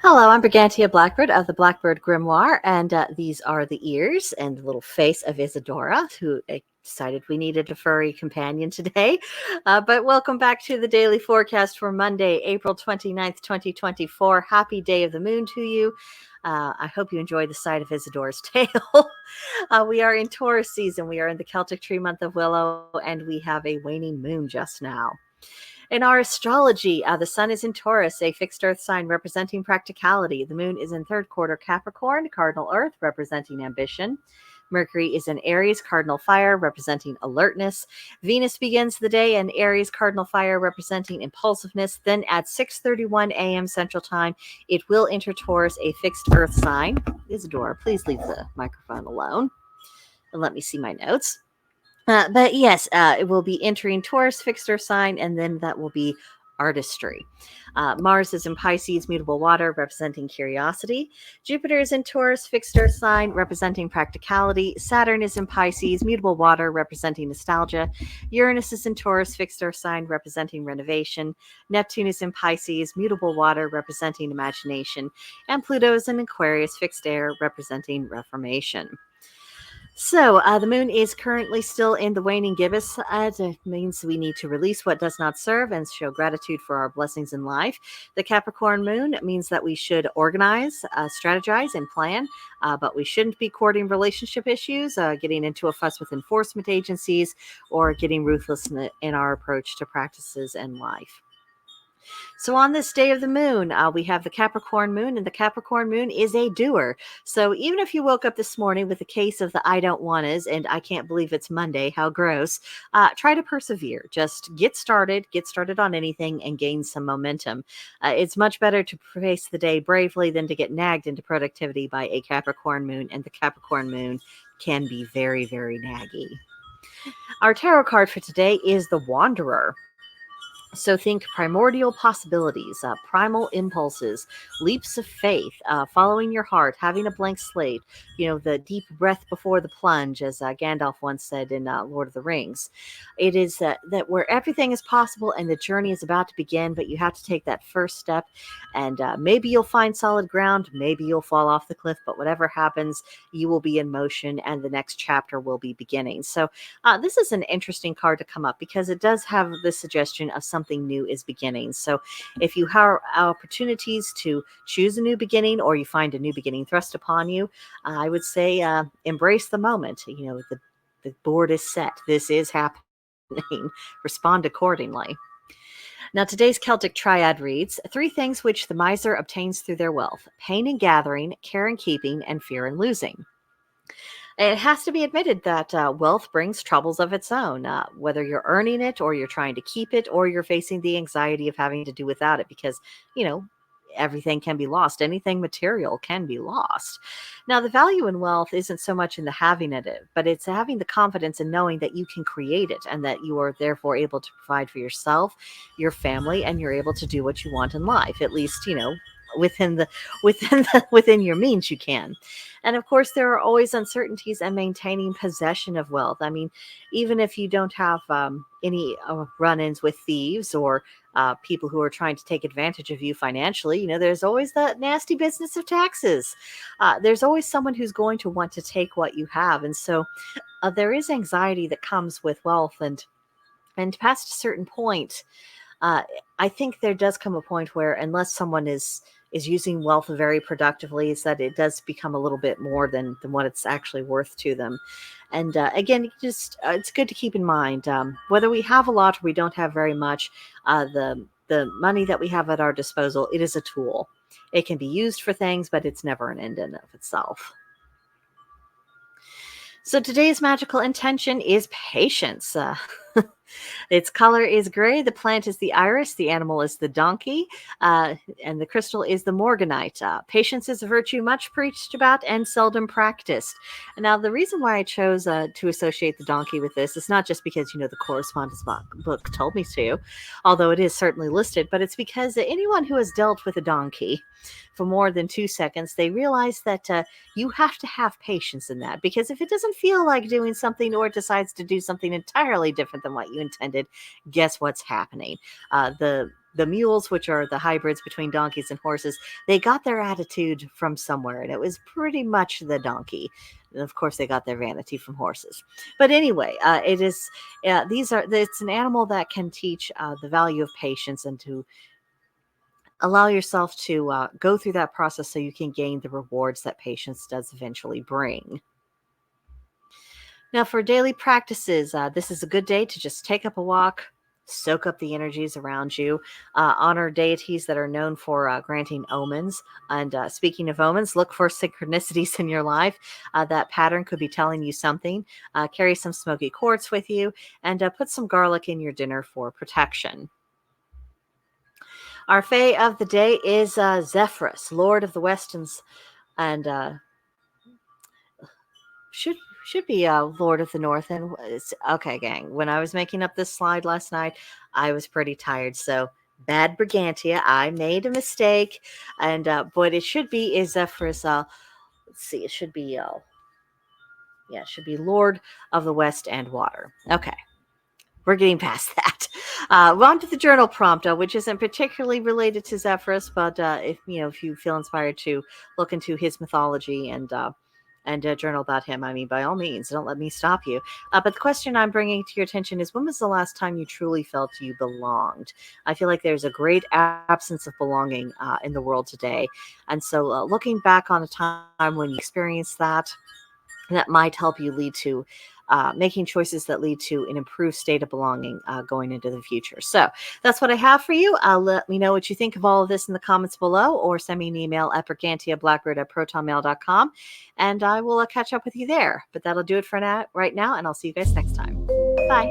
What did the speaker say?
Hello, I'm Brigantia Blackbird of the Blackbird Grimoire, and these are the ears and the little face of Isadora, who decided we needed a furry companion today. But welcome back to the daily forecast for Monday, April 29th, 2024. Happy Day of the Moon to you. I hope you enjoyed the sight of Isadora's tail. We are in Taurus season. We are in the Celtic tree month of Willow, and we have a waning moon just now. In our astrology, the sun is in Taurus, a fixed earth sign representing practicality. The moon is in third quarter Capricorn, cardinal earth, representing ambition. Mercury is in Aries, cardinal fire, representing alertness. Venus begins the day in Aries, cardinal fire, representing impulsiveness. Then at 6:31 a.m. Central Time, it will enter Taurus, a fixed earth sign. Isadora, please leave the microphone alone and let me see my notes. But yes, it will be entering Taurus, fixed earth sign, and then that will be artistry. Mars is in Pisces, mutable water, representing curiosity. Jupiter is in Taurus, fixed earth sign, representing practicality. Saturn is in Pisces, mutable water, representing nostalgia. Uranus is in Taurus, fixed earth sign, representing renovation. Neptune is in Pisces, mutable water, representing imagination. And Pluto is in Aquarius, fixed air, representing reformation. So the moon is currently still in the waning gibbous. It means we need to release what does not serve and show gratitude for our blessings in life. The Capricorn moon means that we should organize, strategize, and plan, but we shouldn't be courting relationship issues, getting into a fuss with enforcement agencies, or getting ruthless in our approach to practices and life. So on this day of the moon, we have the Capricorn moon, and the Capricorn moon is a doer. So even if you woke up this morning with a case of the I don't wannas, and I can't believe it's Monday, how gross, try to persevere. Just get started on anything and gain some momentum. It's much better to face the day bravely than to get nagged into productivity by a Capricorn moon, and the Capricorn moon can be very, very naggy. Our tarot card for today is the Wanderer. So think primordial possibilities, primal impulses, leaps of faith, following your heart, having a blank slate, the deep breath before the plunge, as Gandalf once said in Lord of the Rings. It is that where everything is possible and the journey is about to begin, but you have to take that first step, and maybe you'll find solid ground, maybe you'll fall off the cliff, but whatever happens, you will be in motion and the next chapter will be beginning. So this is an interesting card to come up because it does have the suggestion of something new is beginning. So if you have opportunities to choose a new beginning, or you find a new beginning thrust upon you, I would say embrace the moment. The board is set. This is happening. Respond accordingly. Now, today's Celtic triad reads: 3 things which the miser obtains through their wealth: pain in gathering, care in keeping, and fear in losing. It has to be admitted that wealth brings troubles of its own, whether you're earning it or you're trying to keep it, or you're facing the anxiety of having to do without it, because, everything can be lost. Anything material can be lost. Now, the value in wealth isn't so much in the having it, but it's having the confidence in knowing that you can create it and that you are therefore able to provide for yourself, your family, and you're able to do what you want in life. At least, within your means you can. And of course, there are always uncertainties in maintaining possession of wealth. I mean, even if you don't have any run-ins with thieves or people who are trying to take advantage of you financially, there's always that nasty business of taxes. There's always someone who's going to want to take what you have. And so there is anxiety that comes with wealth, and past a certain point, I think there does come a point where, unless someone is using wealth very productively, is that it does become a little bit more than what it's actually worth to them. And again, it's good to keep in mind, whether we have a lot or we don't have very much, the money that we have at our disposal, it is a tool. It can be used for things, but it's never an end in of itself. So today's magical intention is patience. Its color is gray. The plant is the iris. The animal is the donkey. And the crystal is the morganite. Patience is a virtue much preached about and seldom practiced. And now, the reason why I chose to associate the donkey with this is not just because, the correspondence book told me to, although it is certainly listed, but it's because anyone who has dealt with a donkey for more than 2 seconds, they realize that you have to have patience in that, because if it doesn't feel like doing something or it decides to do something entirely different than what you intended, guess what's happening? The mules, which are the hybrids between donkeys and horses, they got their attitude from somewhere, and it was pretty much the donkey. And of course, they got their vanity from horses. But anyway, it's an animal that can teach the value of patience, and to allow yourself to go through that process so you can gain the rewards that patience does eventually bring. Now, for daily practices, this is a good day to just take up a walk, soak up the energies around you, honor deities that are known for granting omens. And speaking of omens, look for synchronicities in your life. That pattern could be telling you something. Carry some smoky quartz with you, and put some garlic in your dinner for protection. Our fae of the day is Zephyrus, Lord of the West, and should be Lord of the North. And okay, gang. When I was making up this slide last night, I was pretty tired. So bad Brigantia, I made a mistake, and but it should be is Zephyrus. Let's see, it should be it should be Lord of the West and Water. Okay. We're getting past that. On to the journal prompt, which isn't particularly related to Zephyrus, but if you feel inspired to look into his mythology and journal about him, I mean, by all means, don't let me stop you. But the question I'm bringing to your attention is, when was the last time you truly felt you belonged? I feel like there's a great absence of belonging in the world today, and so looking back on a time when you experienced that might help you lead to making choices that lead to an improved state of belonging going into the future. So that's what I have for you. Let me know what you think of all of this in the comments below, or send me an email at brigantiablackbird@protonmail.com, and I will catch up with you there. But that'll do it for now, right now, and I'll see you guys next time. Bye.